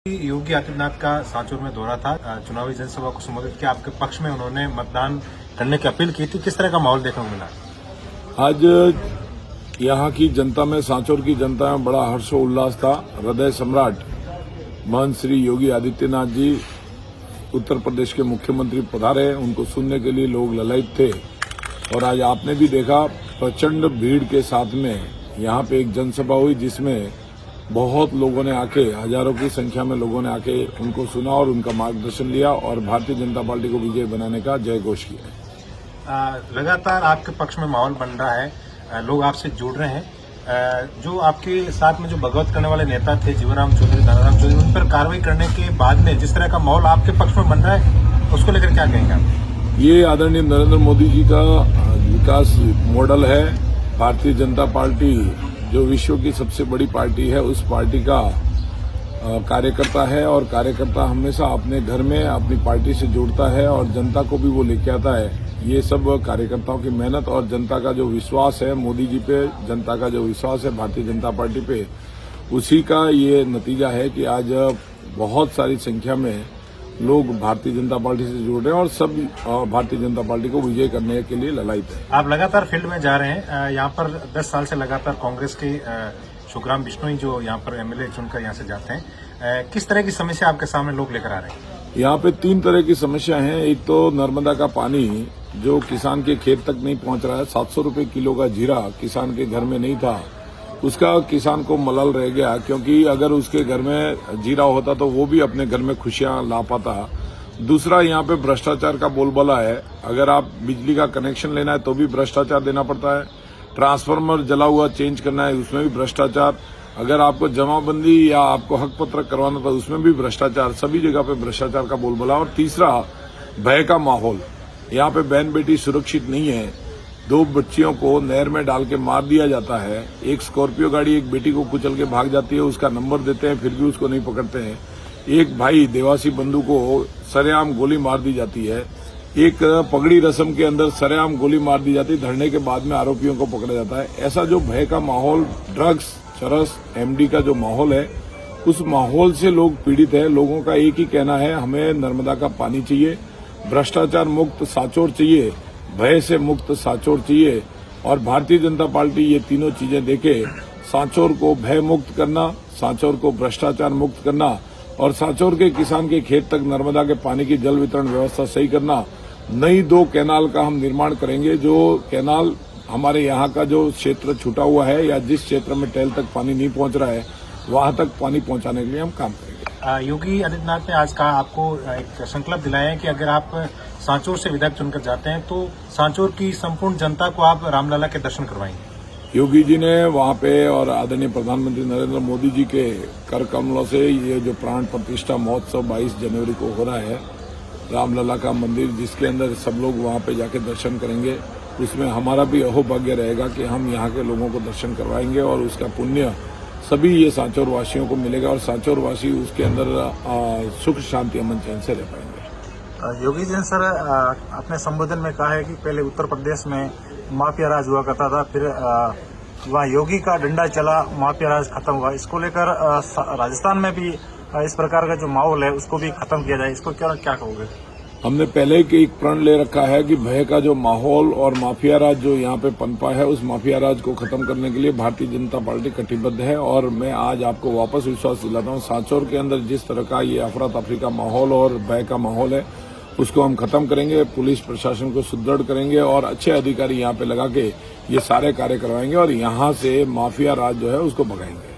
योगी आदित्यनाथ का सांचौर में दौरा था, चुनावी जनसभा को संबोधित किया। आपके पक्ष में उन्होंने मतदान करने की अपील की थी। किस तरह का माहौल देखने को मिला? आज यहाँ की जनता में, सांचौर की जनता में बड़ा हर्षोल्लास था। हृदय सम्राट महंत श्री योगी आदित्यनाथ जी उत्तर प्रदेश के मुख्यमंत्री पधारे, उनको सुनने के लिए लोग ललायित थे। और आज आपने भी देखा, प्रचंड भीड़ के साथ में यहाँ पे एक जनसभा हुई जिसमें बहुत लोगों ने आके, हजारों की संख्या में लोगों ने आके उनको सुना और उनका मार्गदर्शन लिया और भारतीय जनता पार्टी को विजय बनाने का जय घोष किया। लगातार आपके पक्ष में माहौल बन रहा है, लोग आपसे जुड़ रहे हैं। जो आपके साथ में जो बगावत करने वाले नेता थे, जीवनराम चौधरी, दानाराम चौधरी, उन पर कार्रवाई करने के बाद में जिस तरह का माहौल आपके पक्ष में बन रहा है, उसको लेकर क्या कहेंगे आप? ये आदरणीय नरेंद्र मोदी जी का विकास मॉडल है। भारतीय जनता पार्टी जो विश्व की सबसे बड़ी पार्टी है, उस पार्टी का कार्यकर्ता है और कार्यकर्ता हमेशा अपने घर में अपनी पार्टी से जुड़ता है और जनता को भी वो लेके आता है। ये सब कार्यकर्ताओं की मेहनत और जनता का जो विश्वास है मोदी जी पे, जनता का जो विश्वास है भारतीय जनता पार्टी पे, उसी का ये नतीजा है कि आज बहुत सारी संख्या में लोग भारतीय जनता पार्टी से जुड़ रहे हैं और सब भारतीय जनता पार्टी को विजय करने के लिए ललायित है। आप लगातार फील्ड में जा रहे हैं। यहाँ पर 10 साल से लगातार कांग्रेस के सुखराम बिश्नोई जो यहाँ पर एमएलए चुनकर यहाँ से जाते हैं, किस तरह की समस्या आपके सामने लोग लेकर आ रहे हैं? यहाँ पे 3 तरह की समस्या हैं। एक तो नर्मदा का पानी जो किसान के खेत तक नहीं पहुंच रहा है। 700 रुपये किलो का जीरा किसान के घर में नहीं था, उसका किसान को मलाल रह गया, क्योंकि अगर उसके घर में जीरा होता तो वो भी अपने घर में खुशियां ला पाता। दूसरा, यहाँ पे भ्रष्टाचार का बोलबाला है। अगर आप बिजली का कनेक्शन लेना है तो भी भ्रष्टाचार देना पड़ता है। ट्रांसफार्मर जला हुआ चेंज करना है, उसमें भी भ्रष्टाचार। अगर आपको जमाबंदी या आपको हक पत्र करवाना था, उसमें भी भ्रष्टाचार। सभी जगह पे भ्रष्टाचार का बोलबाला। और तीसरा, भय का माहौल। यहाँ पे बहन बेटी सुरक्षित नहीं है। 2 बच्चियों को नहर में डाल के मार दिया जाता है। एक स्कॉर्पियो गाड़ी एक बेटी को कुचल के भाग जाती है, उसका नंबर देते हैं फिर भी उसको नहीं पकड़ते हैं। एक भाई देवासी बंधु को सरेआम गोली मार दी जाती है। एक पगड़ी रस्म के अंदर सरेआम गोली मार दी जाती है, धरने के बाद में आरोपियों को पकड़ा जाता है। ऐसा जो भय का माहौल, ड्रग्स, चरस, एमडी का जो माहौल है, उस माहौल से लोग पीड़ित है। लोगों का एक ही कहना है, हमें नर्मदा का पानी चाहिए, भ्रष्टाचार मुक्त सांचौर चाहिए, भय से मुक्त सांचौर चाहिए। और भारतीय जनता पार्टी ये तीनों चीजें देके सांचौर को भय मुक्त करना, सांचौर को भ्रष्टाचार मुक्त करना और सांचौर के किसान के खेत तक नर्मदा के पानी की जल वितरण व्यवस्था सही करना। नई 2 कैनाल का हम निर्माण करेंगे। जो कैनाल हमारे यहाँ का जो क्षेत्र छूटा हुआ है या जिस क्षेत्र में टेल तक पानी नहीं पहुंच रहा है, वहां तक पानी पहुंचाने के लिए हम काम करेंगे। योगी आदित्यनाथ ने आज कहा, आपको एक संकल्प दिलाया है कि अगर आप सांचौर से विधायक चुनकर जाते हैं तो सांचौर की संपूर्ण जनता को आप रामलला के दर्शन करवाएंगे। योगी जी ने वहां पे और आदरणीय प्रधानमंत्री नरेंद्र मोदी जी के कर कमलों से ये जो प्राण प्रतिष्ठा महोत्सव 22 जनवरी को हो रहा है, रामलला का मंदिर जिसके अंदर सब लोग वहां पे जाके दर्शन करेंगे, उसमें हमारा भी अहोभाग्य रहेगा कि हम यहाँ के लोगों को दर्शन करवाएंगे और उसका पुण्य सभी ये सांचौर वासियों को मिलेगा और सांचौर वासी उसके अंदर सुख शांति अमन चैन से रह पाएंगे। योगी जी सर, अपने संबोधन में कहा है कि पहले उत्तर प्रदेश में माफिया राज हुआ करता था, फिर वहाँ योगी का डंडा चला, माफिया राज खत्म हुआ। इसको लेकर राजस्थान में भी इस प्रकार का जो माहौल है उसको भी खत्म किया जाए, इसको क्या कहोगे? हमने पहले ही एक प्रण ले रखा है कि भय का जो माहौल और माफिया राज जो यहाँ पे पनपा है, उस माफिया राज को खत्म करने के लिए भारतीय जनता पार्टी कटिबद्ध है। और मैं आज आपको वापस विश्वास दिलाता हूँ, सांचौर के अंदर जिस तरह का ये अफरा तफरी का माहौल और भय का माहौल है, उसको हम खत्म करेंगे। पुलिस प्रशासन को सुदृढ़ करेंगे और अच्छे अधिकारी यहाँ पे लगा के ये सारे कार्य करवाएंगे और यहाँ से माफिया राज जो है उसको भगाएंगे।